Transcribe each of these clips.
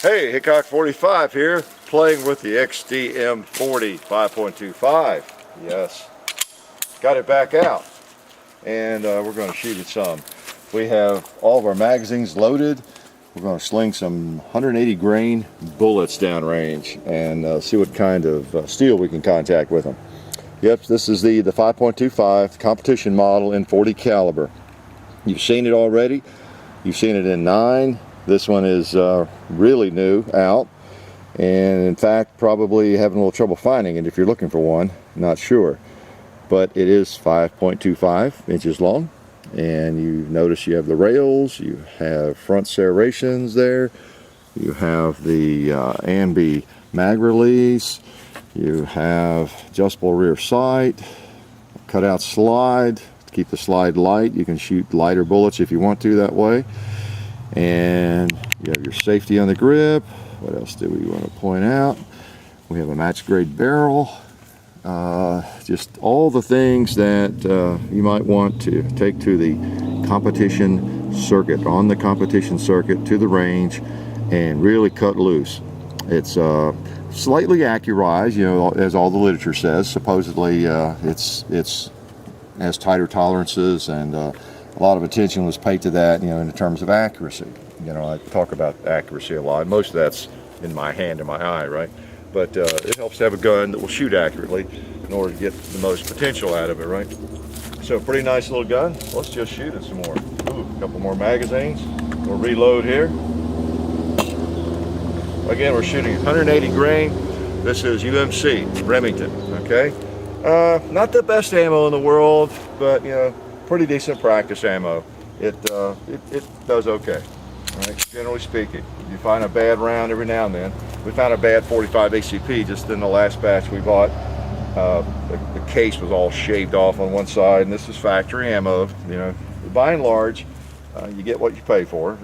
Hey, Hickok 45 here, playing with the XDm 40 5.25. Yes, got it back out, and we're going to shoot it some. We have all of our magazines loaded. We're going to sling some 180 grain bullets downrange and see what kind of steel we can contact with them. Yep, this is the 5.25 competition model in 40 caliber. You've seen it already. You've seen it in 9. This one is really new out, and in fact probably having a little trouble finding it if you're looking for one. Not sure, but it is 5.25 inches long, and you notice you have the rails, you have front serrations there, you have the ambi mag release, you have adjustable rear sight, cutout slide to keep the slide light. You can shoot lighter bullets if you want to that way. And you have your safety on the grip. What else do we want to point out? We have a match grade barrel. Just all the things that you might want to take to the competition circuit, on the competition circuit, to the range, and really cut loose. It's slightly accurized, you know, as all the literature says. Supposedly it's has tighter tolerances, and a lot of attention was paid to that, you know, in terms of accuracy. You know, I talk about accuracy a lot. Most of that's in my hand and my eye, right? But it helps to have a gun that will shoot accurately in order to get the most potential out of it, right? So pretty nice little gun. Let's just shoot it some more. Ooh, a couple more magazines. We'll reload here. Again, we're shooting 180 grain. This is UMC Remington, okay? Not the best ammo in the world, but, you know, pretty decent practice ammo. It does okay, right? Generally speaking. You find a bad round every now and then. We found a bad 45 ACP just in the last batch we bought. The case was all shaved off on one side, and this is factory ammo. You know, by and large, you get what you pay for.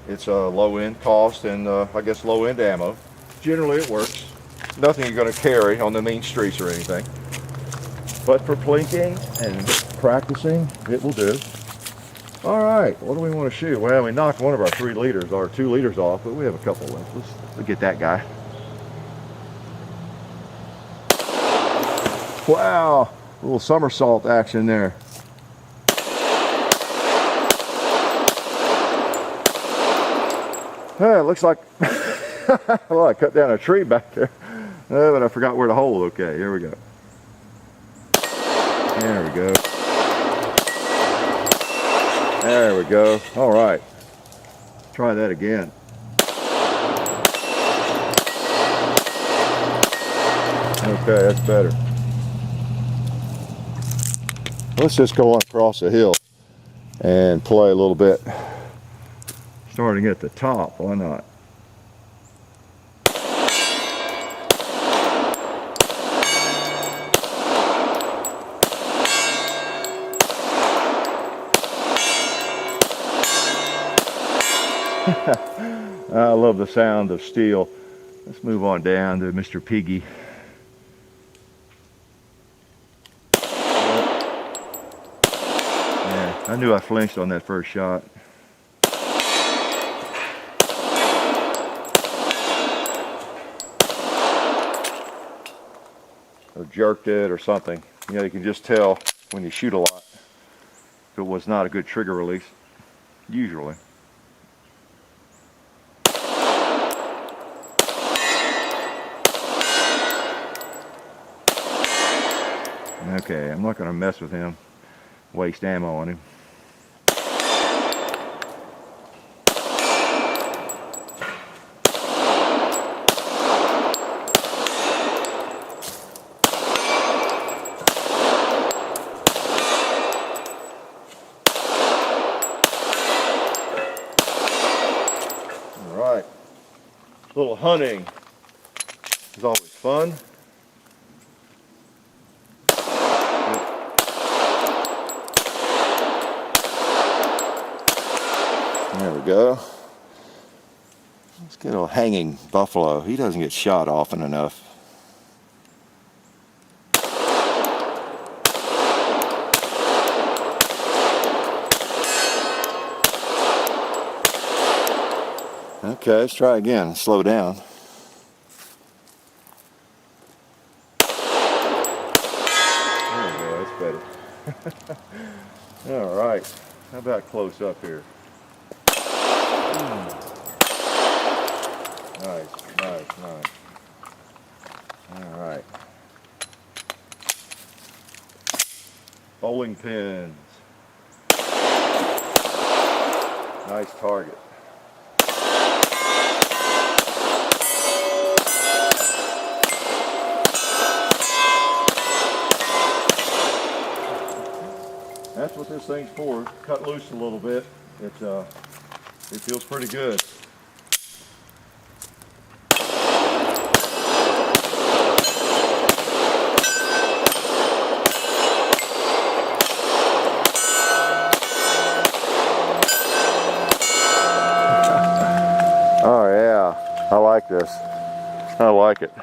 It's a low-end cost and I guess low-end ammo. Generally, it works. Nothing you're going to carry on the mean streets or anything. But for plinking and practicing, it will do. All right, what do we want to shoot? Well, we knocked one of our 3 liters or 2 liters off, but we have a couple left. Let's get that guy. Wow, a little somersault action there. It looks like, well, I cut down a tree back there, but I forgot where to hold. Okay, here we go. There we go. There we go. All right. Try that again. Okay, that's better. Let's just go on across the hill and play a little bit. Starting at the top, why not? I love the sound of steel. Let's move on down to Mr. Piggy. Yeah, I knew I flinched on that first shot. Or jerked it or something. You know, you can just tell when you shoot a lot if it was not a good trigger release, usually. Okay, I'm not going to mess with him, waste ammo on him. All right, a little hunting is always fun. There we go. Let's get a hanging buffalo. He doesn't get shot often enough. Okay, let's try again. Slow down. There we go, that's better. All right, how about close up here? Nice, nice, nice. All right. Bowling pins. Nice target. That's what this thing's for. Cut loose a little bit. It feels pretty good. Oh yeah, I like this. I like it.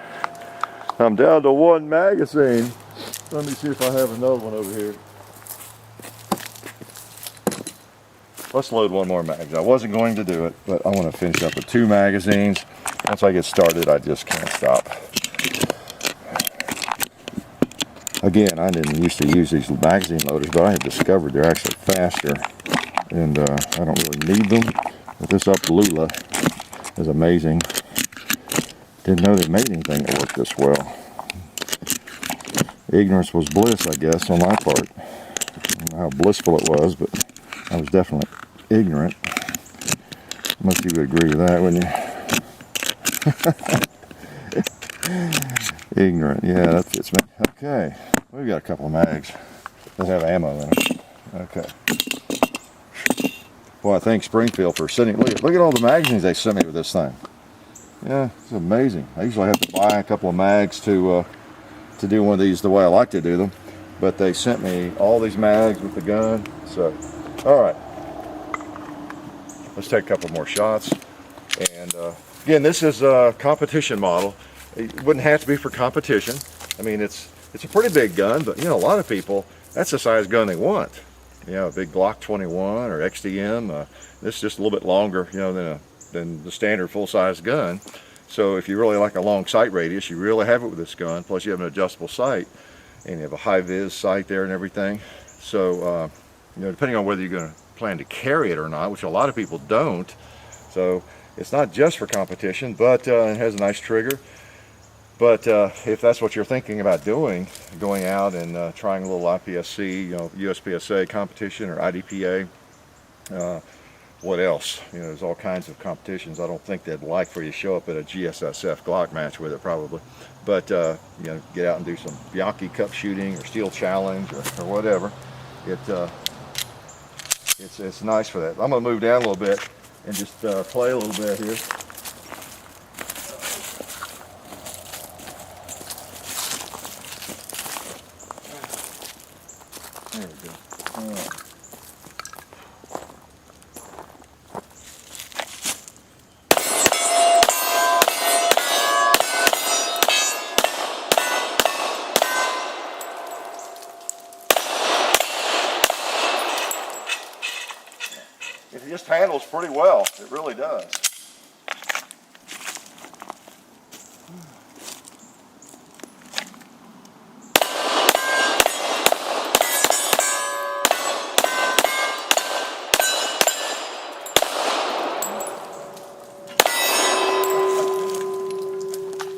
I'm down to one magazine. Let me see if I have another one over here. Let's load one more magazine. I wasn't going to do it, but I want to finish up with 2 magazines. Once I get started, I just can't stop. Again, I didn't used to use these magazine loaders, but I have discovered they're actually faster, and I don't really need them. But this Lula is amazing. Didn't know they made anything that worked this well. Ignorance was bliss, I guess, on my part. I don't know how blissful it was, but I was definitely ignorant. Most of you would agree with that, wouldn't you? Ignorant, yeah, that fits me. Okay, we've got a couple of mags that have ammo in them. Okay. Well, I thank Springfield for sending. Look at all the magazines they sent me with this thing. Yeah, it's amazing. I usually have to buy a couple of mags to do one of these the way I like to do them, but they sent me all these mags with the gun. So, all right, let's take a couple more shots. And again, this is a competition model. It wouldn't have to be for competition. I mean, it's a pretty big gun, but you know, a lot of people, that's the size gun they want. You know, a big Glock 21 or XDm. This is just a little bit longer, you know, than the standard full-size gun. So if you really like a long sight radius, you really have it with this gun. Plus you have an adjustable sight, and you have a high-vis sight there and everything. So, you know, depending on whether you're going to plan to carry it or not, which a lot of people don't. So it's not just for competition, but it has a nice trigger. But if that's what you're thinking about doing, going out and trying a little IPSC, you know, USPSA competition or IDPA, what else? You know, there's all kinds of competitions. I don't think they'd like for you to show up at a GSSF Glock match with it, probably. But you know, get out and do some Bianchi Cup shooting or Steel Challenge or whatever. It's nice for that. I'm going to move down a little bit and just play a little bit here. There we go. All right. It just handles pretty well. It really does.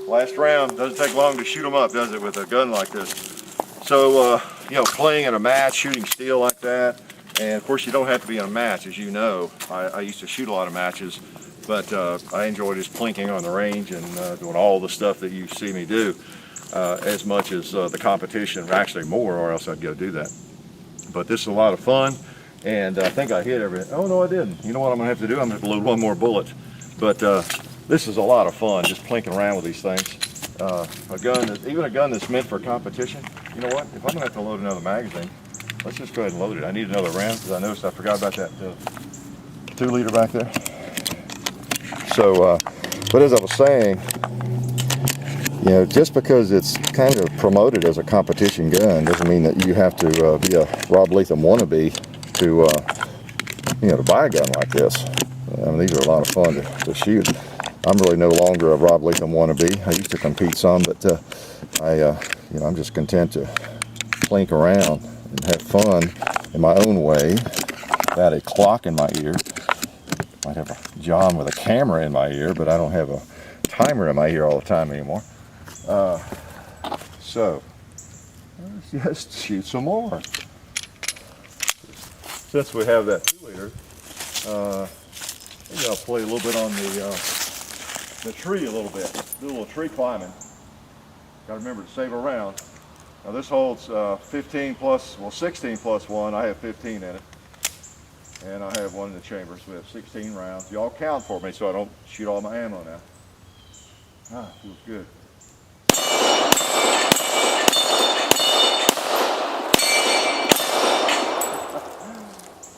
Last round doesn't take long to shoot them up, does it, with a gun like this? So, you know, playing in a match, shooting steel like that, and of course you don't have to be in a match, as you know. I used to shoot a lot of matches, but I enjoy just plinking on the range and doing all the stuff that you see me do, as much as the competition, actually more, or else I'd go do that. But this is a lot of fun, and I think I hit everything. Oh no, I didn't. You know what I'm gonna have to do? I'm gonna have to load one more bullet. But this is a lot of fun, just plinking around with these things. Even a gun that's meant for competition. You know what? If I'm gonna have to load another magazine, let's just go ahead and load it. I need another round because I noticed I forgot about that 2-liter back there. So, but as I was saying, you know, just because it's kind of promoted as a competition gun doesn't mean that you have to be a Rob Leatham wannabe to, you know, to buy a gun like this. These are a lot of fun to shoot. I'm really no longer a Rob Leatham wannabe. I used to compete some, but I'm just content to plink around and have fun in my own way without a clock in my ear. Might have a John with a camera in my ear, but I don't have a timer in my ear all the time anymore. So let's just shoot some more. Since we have that 2-liter, maybe I'll play a little bit on the tree a little bit. Do a little tree climbing. Got to remember to save a round. Now this holds 16 plus 1. I have 15 in it. And I have one in the chamber, so we have 16 rounds. Y'all count for me so I don't shoot all my ammo now. Feels good.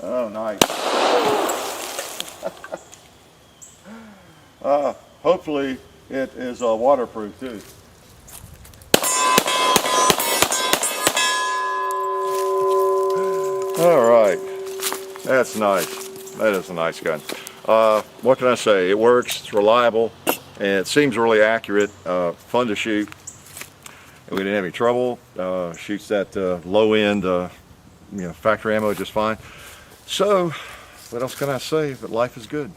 Oh, nice. Hopefully it is waterproof too. All right, that's nice. That is a nice gun. What can I say? It works, it's reliable, and it seems really accurate, fun to shoot. And we didn't have any trouble. Shoots that low end factory ammo just fine. So, what else can I say? But life is good.